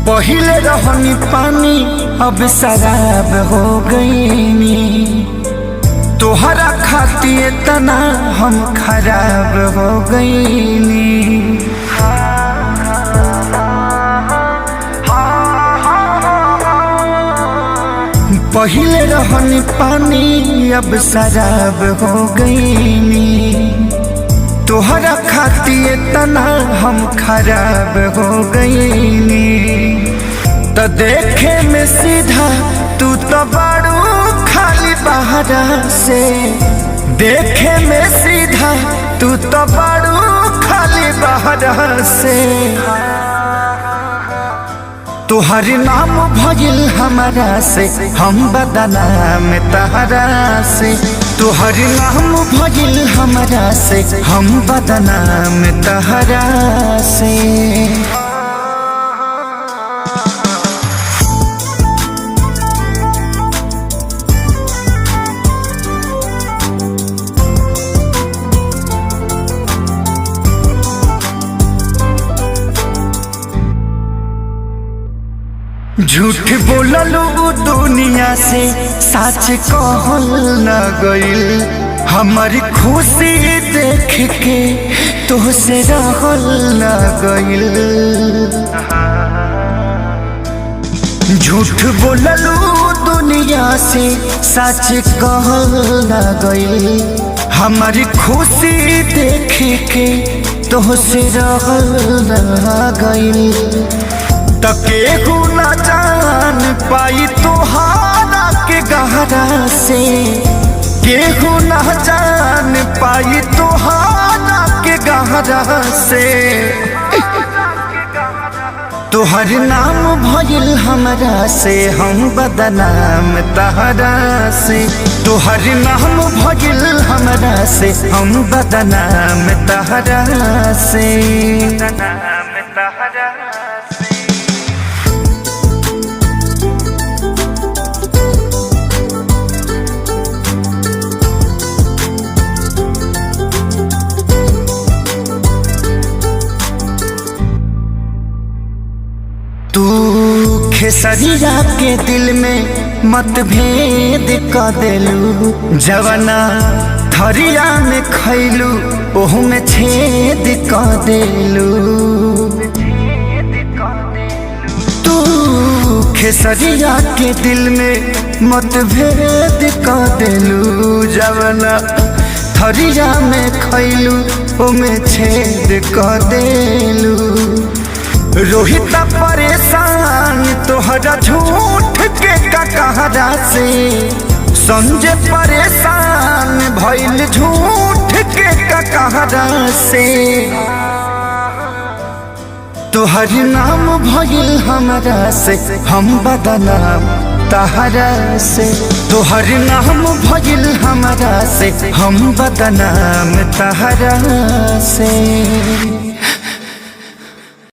पहिले रहनी पानी अब शराब हो गईनी। तोहरा खातिर तना हम खराब हो गईनी। पहिले रहनी पानी अब शराब हो गईनी। तोहरा खातिर तना हम खराब हो गईनी। तो देखे में सीधा तू तो बड़ू खाली बहरा से। देखे में सीधा तू तो बड़ू खाली बहरा से। तुहर नाम भइल हमारा से हम बदनाम तहरा से। तुहर नाम भइल हमारा से हम बदनाम तहरा से। झूठ बोललू दुनिया से सच कहल न गइल। हमारी खुशी देख के तोहसे रहल न गइल। झूठ बोललू दुनिया से सच कहल न गइल। हमारी खुशी देख के तोहसे रहल न गइल। केहू न जान पाई तोहारा के गहरा से। केहू न जान पाई तोहारा के गहरा से। तोहर नाम भइल हमरा से हम बदनाम तहरा से। तोहर नाम भइल हमरा से हम बदनाम तहरा से। तू खेसरिया के दिल में मतभेद क देलू। जवना थरिया में खैलू ओहू में छेद क देलू। तू खेसरिया के दिल में मतभेद क देलू। जवना थरिया में खैलू ओहू में छेद क देलू। रोहित परेशान तोहरा झूठ के कहरा से। संजय परेशान भइल झूठ के कहरा से। तोहर नाम भइल हमरा से हम बदनाम तहरा से। तोहर नाम भइल हमरा से हम बदनाम तहरा से।